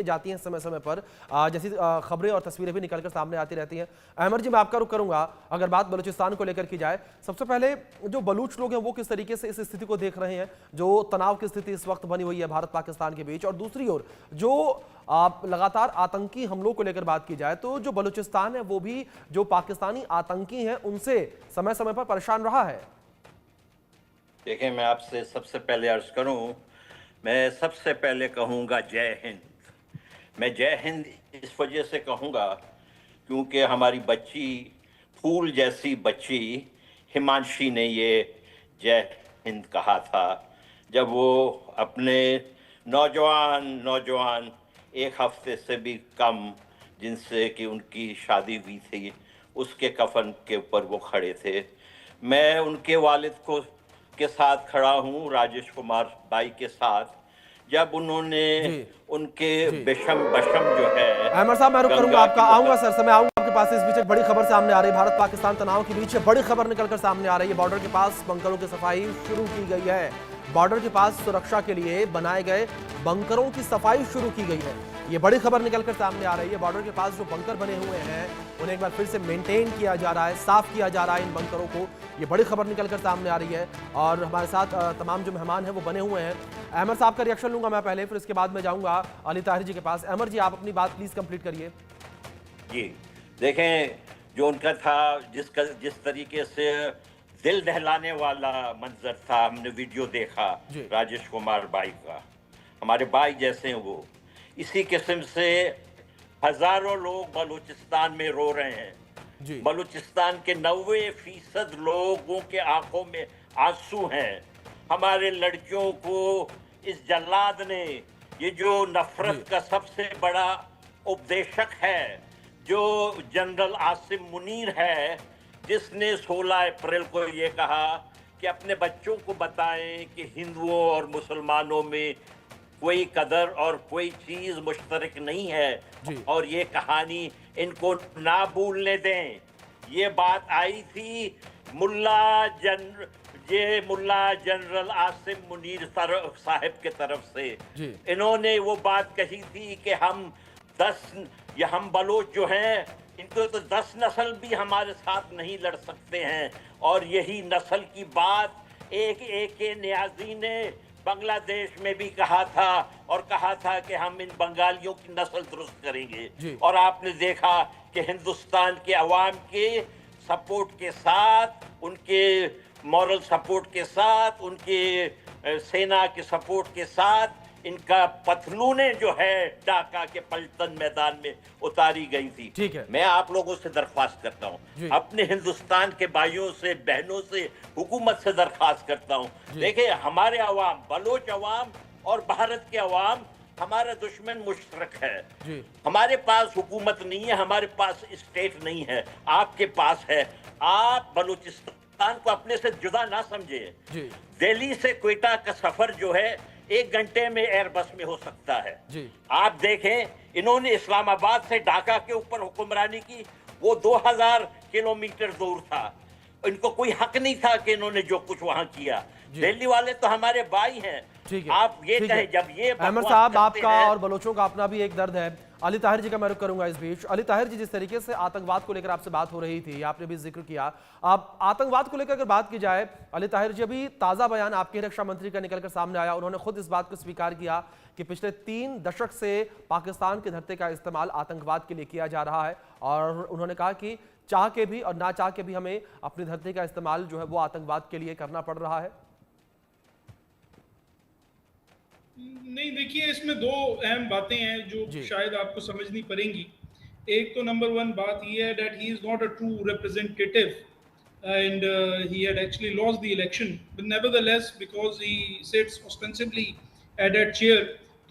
जाती हैं समय समय पर, जैसी खबरें और तस्वीरें भी निकलकर सामने आती रहती हैं। अहमद जी, मैं आपका रुख करूंगा। अगर बात बलूचिस्तान को लेकर की जाए, सबसे पहले जो बलूच लोग हैं वो किस तरीके से इस स्थिति को देख रहे हैं, जो तनाव की स्थिति इस वक्त बनी हुई है भारत पाकिस्तान के बीच, और दूसरी ओर जो लगातार आतंकी हमलों को लेकर बात की जाए तो जो बलूचिस्तान है वो भी जो पाकिस्तानी आतंकी हैं उनसे समय समय पर परेशान रहा है। देखिए, मैं आपसे सबसे पहले अर्ज करूं, मैं सबसे पहले कहूंगा जय हिंद। मैं जय हिंद इस वजह से कहूंगा क्योंकि हमारी बच्ची, फूल जैसी बच्ची हिमांशी ने ये जय हिंद कहा था जब वो अपने नौजवान एक हफ्ते से भी कम जिनसे कि उनकी शादी हुई थी उसके कफन के ऊपर वो खड़े थे। मैं उनके वालिद को के साथ खड़ा हूँ, राजेश कुमार भाई के साथ, जब उन्होंने उनके बेशम बशम जो है। अहमद साहब, मैं रुक करूंगा आपका, आऊंगा सर, समय आऊंगा आपके पास। इस बीच एक बड़ी खबर सामने आ रही है, भारत पाकिस्तान तनाव के बीच बड़ी खबर निकलकर सामने आ रही है। बॉर्डर के पास बंकरों की सफाई शुरू की गई है। बॉर्डर के पास सुरक्षा के लिए बनाए गए बंकरों की सफाई शुरू की गई है। ये बड़ी खबर निकलकर सामने आ रही है। बॉर्डर के पास जो बंकर बने हुए हैं उन्हें एक बार फिर से मेंटेन किया जा रहा है, साफ किया जा रहा है इन बंकरों को। ये बड़ी खबर निकलकर सामने आ रही है और हमारे साथ तमाम जो मेहमान हैं वो बने हुए हैं। अहमद साहब का रिएक्शन लूंगा मैं पहले, फिर इसके बाद में जाऊंगा अली ताहिर जी के पास। अहमद जी, आप अपनी बात प्लीज कंप्लीट करिए। जी देखें, जो उनका था, जिस तरीके से दिल दहलाने वाला मंजर था, हमने वीडियो देखा राजेश कुमार भाई का, हमारे भाई जैसे हैं वो। इसी किस्म से हजारों लोग बलूचिस्तान में रो रहे हैं। बलूचिस्तान के 90% लोगों के आंखों में आंसू हैं। हमारे लड़कियों को इस जल्लाद ने, ये जो नफरत का सबसे बड़ा उपदेशक है, जो जनरल आसिम मुनीर है, जिसने 16 अप्रैल को ये कहा कि अपने बच्चों को बताएं कि हिंदुओं और मुसलमानों में कोई कदर और कोई चीज मुश्तरक नहीं है और ये कहानी इनको ना भूलने दें। ये बात आई थी मुल्ला जनरल आसिम मुनीर साहब के तरफ से। इन्होंने वो बात कही थी कि हम बलोच जो हैं, इनको तो 10 नस्ल भी हमारे साथ नहीं लड़ सकते हैं। और यही नस्ल की बात एक न्याजी ने बांग्लादेश में भी कहा था और कहा था कि हम इन बंगालियों की नस्ल दुरुस्त करेंगे। और आपने देखा कि हिंदुस्तान के अवाम के सपोर्ट के साथ, उनके मॉरल सपोर्ट के साथ, उनके सेना के सपोर्ट के साथ इनका पतलूने जो है ढाका के पलटन मैदान में उतारी गई थी। ठीक है, मैं आप लोगों से दरख्वास्त करता हूं, अपने हिंदुस्तान के भाइयों से, बहनों से, हुकूमत से दरख्वास्त करता हूं, देखिए हमारे अवाम, बलोच अवाम और भारत के अवाम हमारा दुश्मन मुश्तरक है। हमारे पास हुकूमत नहीं है, हमारे पास स्टेट नहीं है, आपके पास है। आप बलूचिस्तान को अपने से जुदा ना समझे। दिल्ली से क्वेटा का सफर जो है 1 घंटे में एयरबस में हो सकता है। आप देखें, इन्होंने इस्लामाबाद से ढाका के ऊपर हुक्मरानी की, वो 2000 किलोमीटर दूर था। इनको कोई हक नहीं था कि इन्होंने जो कुछ वहां किया। दिल्ली वाले तो हमारे भाई हैं। आप ये कहें, जब ये अहमद साहब, आपका और बलोचों का अपना भी एक दर्द है। अली ताहिर जी का मैं रुख करूंगा इस बीच। अली ताहिर जी, जिस तरीके से आतंकवाद को लेकर आपसे बात हो रही थी, आपने भी जिक्र किया, आप आतंकवाद को लेकर अगर बात की जाए, अली ताहिर जी, अभी ताजा बयान आपके रक्षा मंत्री का निकलकर सामने आया। उन्होंने खुद इस बात को स्वीकार किया कि पिछले 3 दशक से पाकिस्तान की धरती का इस्तेमाल आतंकवाद के लिए किया जा रहा है और उन्होंने कहा कि चाह के भी और ना चाह के भी हमें अपनी धरती का इस्तेमाल जो है वो आतंकवाद के लिए करना पड़ रहा है। नहीं, देखिए, इसमें 2 अहम बातें हैं जो शायद आपको समझनी पड़ेंगी। एक तो नंबर 1 बात ये है that he is not a true representative and he had actually lost the election, but nevertheless because he sits ostensibly at that chair,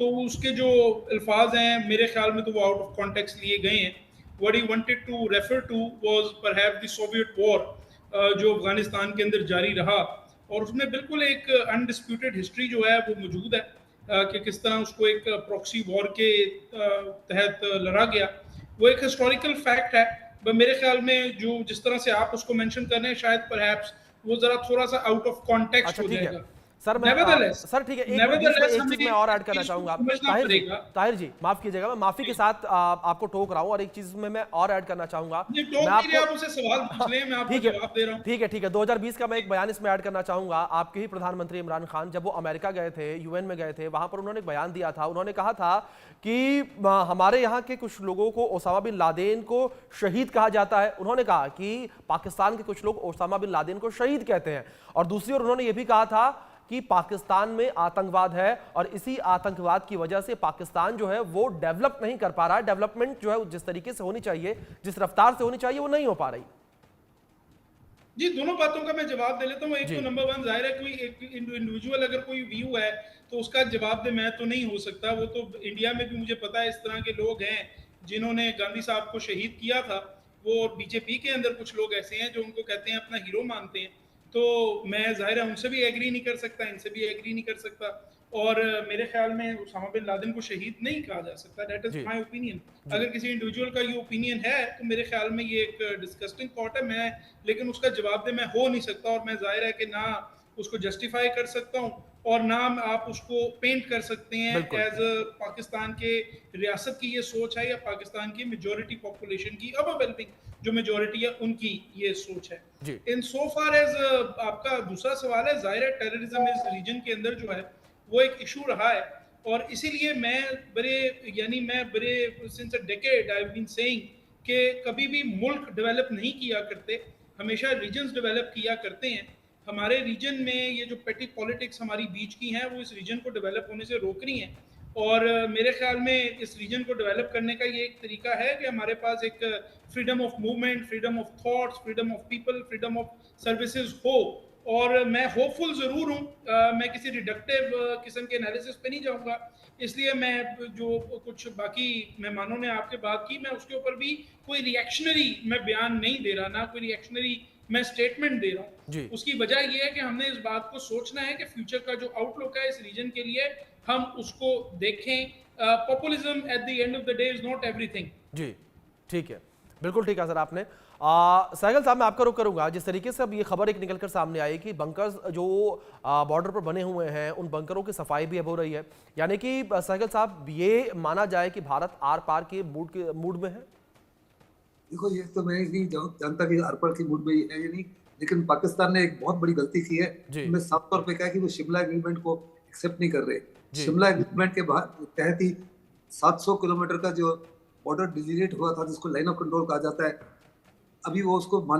तो उसके जो अल्फाज हैं मेरे ख्याल में तो वो आउट ऑफ कॉन्टेक्स्ट लिए गए हैं। what he wanted to refer to was perhaps the Soviet war, जो अफगानिस्तान के अंदर जारी रहा, और उसमें बिल्कुल एक अनडिस्प्यूटेड हिस्ट्री जो है वो मौजूद है कि किस तरह उसको एक प्रॉक्सी वॉर के तहत लड़ा गया। वो एक हिस्टोरिकल फैक्ट है। मेरे ख्याल में जो जिस तरह से आप उसको मेंशन कर रहे हैं, शायद परहैप्स वो जरा थोड़ा सा आउट ऑफ कॉन्टेक्स्ट हो जाएगा। सर मैं Nevertheless, सर ठीक है, एक nevertheless, चीज मैं और ऐड करना चाहूंगा। ताहिर जी माफ कीजिएगा, मैं माफी के साथ आपको टोक रहा हूं, और एक चीज में मैं और ऐड करना चाहूंगा। मैं आपको आप मुझसे सवाल पूछ लें, मैं आपको जवाब दे रहा हूं। ठीक है 2020 का मैं एक बयान इसमें ऐड करना चाहूंगा। आपके ही प्रधानमंत्री इमरान खान जब वो अमेरिका गए थे, यूएन में गए थे, वहां पर उन्होंने एक बयान दिया था। उन्होंने कहा था कि हमारे यहाँ के कुछ लोगों को ओसामा बिन लादेन को शहीद कहा जाता है। उन्होंने कहा कि पाकिस्तान के कुछ लोग ओसामा बिन लादेन को शहीद कहते हैं, और दूसरी ओर उन्होंने ये भी कहा था कि पाकिस्तान में आतंकवाद है, और इसी आतंकवाद की वजह से पाकिस्तान जो है वो डेवलप नहीं कर पा रहा है। डेवलपमेंट जो है जिस तरीके से होनी चाहिए, जिस रफ्तार से होनी चाहिए, वो नहीं हो पा रही। जी, दोनों बातों का मैं जवाब दे लेता हूँ। एक तो नंबर वन, जाहिर है कोई एक इंडिविजुअल अगर कोई व्यू है तो उसका जवाब दे मैं तो नहीं हो सकता। वो तो इंडिया में भी मुझे पता है इस तरह के लोग हैं जिन्होंने गांधी साहब को शहीद किया था। वो बीजेपी के अंदर कुछ लोग ऐसे हैं जो उनको कहते हैं अपना हीरो मानते हैं। तो मैं जाहिर है उनसे भी एग्री नहीं कर सकता, इनसे भी एग्री नहीं कर सकता। और मेरे ख्याल में उसामा बिन लादेन को शहीद नहीं कहा जा सकता। That is my opinion. अगर किसी इंडिविजुअल का ये ओपिनियन है तो मेरे ख्याल में ये एक डिस्कस्टिंग थॉट है। मैं लेकिन उसका जवाब दे मैं हो नहीं सकता, और मैं जाहिर है कि ना उसको जस्टिफाई कर सकता हूँ और ना आप उसको पेंट कर सकते हैं एज पाकिस्तान के रियासत की ये सोच है या पाकिस्तान की मेजॉरिटी पॉपुलेशन की ओवरवेलमिंग जो मेजॉरिटी है उनकी ये सोच है। इन सो फार एज आपका दूसरा सवाल है, जाहिर है टेररिज्म इस रीजन के अंदर जो है वो एक इशू रहा है, और इसीलिए मैं बड़े since a decade I have been saying कि कभी भी मुल्क डेवलप नहीं किया करते, हमेशा रीजन्स डेवलप किया करते हैं। हमारे रीजन में ये जो पेटी पॉलिटिक्स हमारी बीच की हैं वो इस रीजन को डेवलप होने से रोक रही हैं, और मेरे ख्याल में इस रीजन को डेवलप करने का ये एक तरीका है कि हमारे पास एक freedom of movement, freedom of thoughts, freedom of people, freedom of services हो। और मैं होपफुल ज़रूर हूँ, मैं किसी रिडक्टिव किस्म के एनालिसिस पे नहीं जाऊँगा, इसलिए मैं जो कुछ बाकी मेहमानों ने आपके बात की मैं उसके ऊपर भी कोई रिएक्शनरी मैं बयान नहीं दे रहा, ना कोई रिएक्शनरी मैं स्टेटमेंट दे रहा हूँ। उसकी वजह यह है कि हमने इस बात को सोचना है कि फ्यूचर का जो आउटलुक है इस रीजन के लिए हम उसको देखें। Populism at the end of the day is not everything. जी ठीक है, बिल्कुल ठीक है सर आपने। सहगल साहब मैं आपका रुख करूंगा। जिस तरीके से अब ये खबर एक निकलकर सामने आई कि बंकर्स जो बॉर्डर पर बने हुए हैं उन बंकरों की सफाई भी अब हो रही है, यानी कि सहगल साहब ये माना जाए कि भारत आर पार के मूड में है। देखो ये तो मैं नहीं जानता कि आर पार के मूड में है या नहीं, लेकिन पाकिस्तान ने एक बहुत बड़ी गलती की है। उन्होंने साफ तौर पे कहा कि वो शिमला एग्रीमेंट को एक्सेप्ट नहीं कर रहे। शिमला एग्रीमेंट के तहत ही 700 किलोमीटर का जो बॉर्डर डिलिनेट हुआ था जिसको लाइन ऑफ कंट्रोल कहा जाता है, अभी वो उसको मानने